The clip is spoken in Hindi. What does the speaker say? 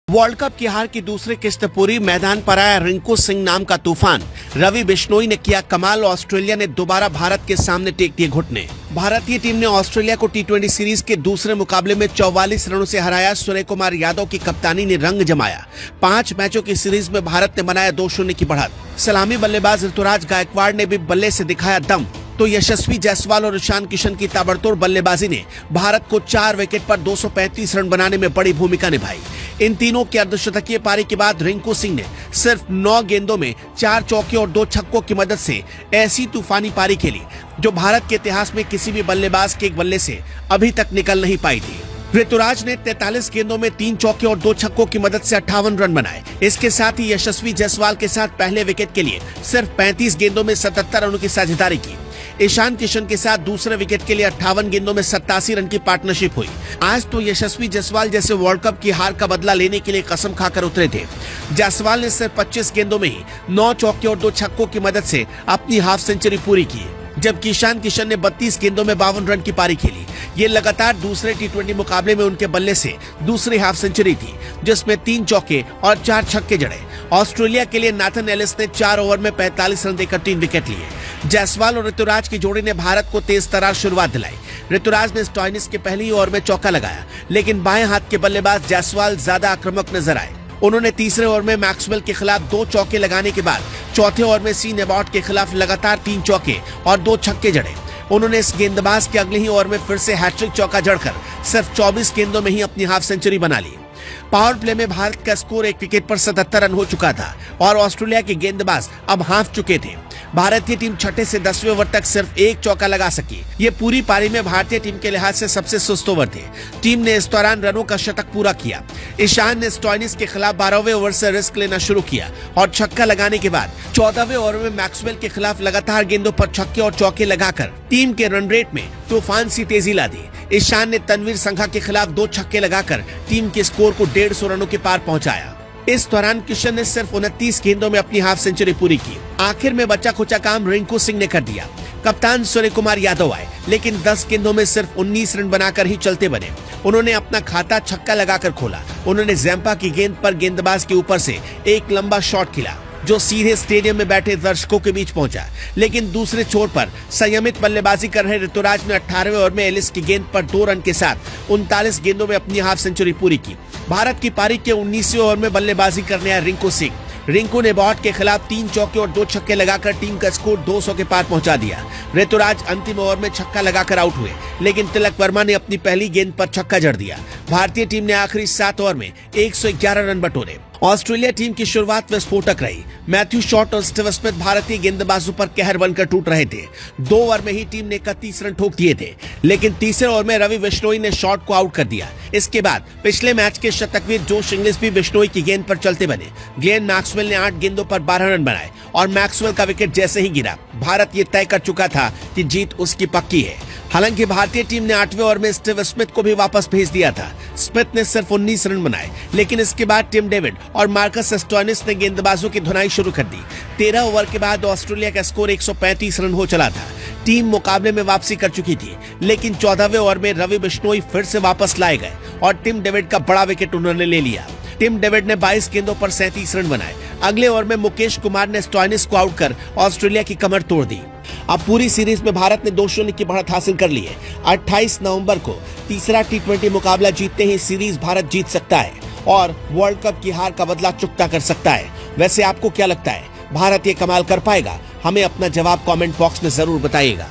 वर्ल्ड कप की हार की दूसरी किस्त पूरी, मैदान पर आया रिंकू सिंह नाम का तूफान। रवि बिश्नोई ने किया कमाल, ऑस्ट्रेलिया ने दोबारा भारत के सामने टेक दिए घुटने। भारतीय टीम ने ऑस्ट्रेलिया को टी20 सीरीज के दूसरे मुकाबले में 44 रनों से हराया। सूर्य कुमार यादव की कप्तानी ने रंग जमाया। 5 मैचों की सीरीज में भारत ने बनाया 2-0 की बढ़त। सलामी बल्लेबाज ऋतुराज गायकवाड़ ने भी बल्ले से दिखाया दम, तो यशस्वी जायसवाल और ईशान किशन की ताबड़तोड़ बल्लेबाजी ने भारत को 4 विकेट पर 235 रन बनाने में बड़ी भूमिका निभाई। इन तीनों की अर्धशतकीय पारी के बाद रिंकू सिंह ने सिर्फ 9 गेंदों में 4 चौके और 2 छक्कों की मदद से ऐसी तूफानी पारी खेली जो भारत के इतिहास में किसी भी बल्लेबाज के एक बल्ले से अभी तक निकल नहीं पाई थी। ऋतुराज ने 43 गेंदों में 3 चौके और 2 छक्कों की मदद से 58 रन बनाए। इसके साथ ही यशस्वी जायसवाल के साथ पहले विकेट के लिए सिर्फ 35 गेंदों में 77 रनों की साझेदारी की। ईशान किशन के साथ दूसरे विकेट के लिए 58 गेंदों में 87 रन की पार्टनरशिप हुई। आज तो यशस्वी जायसवाल जैसे वर्ल्ड कप की हार का बदला लेने के लिए कसम खाकर उतरे थे। जायसवाल ने सिर्फ 25 गेंदों में ही 9 चौके और 2 छक्कों की मदद से अपनी हाफ सेंचुरी पूरी की, जबकि ईशान किशन ने 32 गेंदों में 52 रन की पारी खेली। ये लगातार दूसरे टी20 मुकाबले में उनके बल्ले से दूसरी हाफ सेंचुरी थी, जिसमें 3 चौके और 4 छक्के जड़े। ऑस्ट्रेलिया के लिए नाथन एलिस ने 4 ओवर में 45 रन देकर 3 विकेट लिए। जायसवाल और ऋतुराज की जोड़ी ने भारत को तेज तरार शुरुआत दिलाई। ऋतुराज ने स्टॉइनिस के पहली ओवर में चौका लगाया, लेकिन बाएं हाथ के बल्लेबाज जायसवाल ज्यादा आक्रामक नजर आए। उन्होंने तीसरे ओवर में मैक्सवेल के खिलाफ 2 चौके लगाने के बाद चौथे ओवर में सीन एबॉट के खिलाफ लगातार 3 चौके और 2 छक्के जड़े। उन्होंने इस गेंदबाज के अगले ही ओवर में फिर से हैट्रिक चौका जड़कर सिर्फ 24 गेंदों में ही अपनी हाफ सेंचुरी बना ली। पावर प्ले में भारत का स्कोर 1 विकेट पर 77 रन हो चुका था और ऑस्ट्रेलिया के गेंदबाज अब हाफ चुके थे। भारतीय टीम 6 से 10वें ओवर तक सिर्फ 1 चौका लगा सकी। ये पूरी पारी में भारतीय टीम के लिहाज से सबसे सुस्त ओवर थे। टीम ने इस दौरान रनों का शतक पूरा किया। ईशान ने स्टॉइनिस के खिलाफ 12वें ओवर से रिस्क लेना शुरू किया और छक्का लगाने के बाद 14वें ओवर में मैक्सवेल के खिलाफ लगातार गेंदों पर छक्के और चौके लगाकर टीम के रन रेट में तूफान सी तेजी ला दी। ईशान ने तनवीर संघा के खिलाफ 2 छक्के लगाकर टीम के स्कोर को 150 रनों के पार पहुंचाया। इस दौरान किशन ने सिर्फ 29 गेंदों में अपनी हाफ सेंचुरी पूरी की। आखिर में बचा खुचा काम रिंकू सिंह ने कर दिया। कप्तान सूर्य कुमार यादव आए, लेकिन 10 गेंदों में सिर्फ 19 रन बनाकर ही चलते बने। उन्होंने अपना खाता छक्का लगाकर खोला। उन्होंने जैम्पा की गेंद पर गेंदबाज के ऊपर से एक लंबा शॉट खेला जो सीधे स्टेडियम में बैठे दर्शकों के बीच पहुंचा। लेकिन दूसरे छोर पर संयमित बल्लेबाजी कर रहे ऋतुराज ने 18वें ओवर में एलिस की गेंद पर 2 रन के साथ 39 गेंदों में अपनी हाफ सेंचुरी पूरी की। भारत की पारी के 19वें ओवर में बल्लेबाजी करने आए रिंकू सिंह। रिंकू ने बॉट के खिलाफ 3 चौके और 2 छक्के लगाकर टीम का स्कोर 200 के पार पहुंचा दिया। ऋतुराज अंतिम ओवर में छक्का लगाकर आउट हुए, लेकिन तिलक वर्मा ने अपनी पहली गेंद पर छक्का जड़ दिया। भारतीय टीम ने आखिरी 7 ओवर में 111 रन बटोरे। ऑस्ट्रेलिया टीम की शुरुआत विस्फोटक रही। मैथ्यू शॉट और स्टीव स्मिथ भारतीय गेंदबाजों पर कहर बनकर टूट रहे थे। 2 ओवर में ही टीम ने 31 रन ठोक दिए थे, लेकिन तीसरे ओवर में रवि बिश्नोई ने शॉट को आउट कर दिया। इसके बाद पिछले मैच के शतकवीर जोश इंग्लिस भी बिश्नोई की गेंद पर चलते बने। ग्लेन मैक्सवेल ने 8 गेंदों पर 12 रन बनाए और मैक्सवेल का विकेट जैसे ही गिरा, भारत ये तय कर चुका था कि जीत उसकी पक्की है। हालांकि भारतीय टीम ने 8वें ओवर में स्टीव स्मिथ को भी वापस भेज दिया था। स्मिथ ने सिर्फ 19 रन बनाए, लेकिन इसके बाद टिम डेविड और मार्कस स्टॉइनिस ने गेंदबाजों की धुनाई शुरू कर दी। 13 ओवर के बाद ऑस्ट्रेलिया का स्कोर 135 रन हो चला था। टीम मुकाबले में वापसी कर चुकी थी, लेकिन 14वें ओवर में रवि बिश्नोई फिर से वापस लाए गए और टिम डेविड का बड़ा विकेट उन्होंने ले लिया। टिम डेविड ने 22 गेंदों पर 37 रन बनाए। अगले ओवर में मुकेश कुमार ने स्टॉइनिस को आउट कर ऑस्ट्रेलिया की कमर तोड़ दी। अब पूरी सीरीज में भारत ने 2-0 की बढ़त हासिल कर ली है। 28 नवंबर को तीसरा टी20 मुकाबला जीतते ही सीरीज भारत जीत सकता है और वर्ल्ड कप की हार का बदला चुकता कर सकता है। वैसे आपको क्या लगता है, भारत ये कमाल कर पाएगा? हमें अपना जवाब कमेंट बॉक्स में जरूर बताइएगा।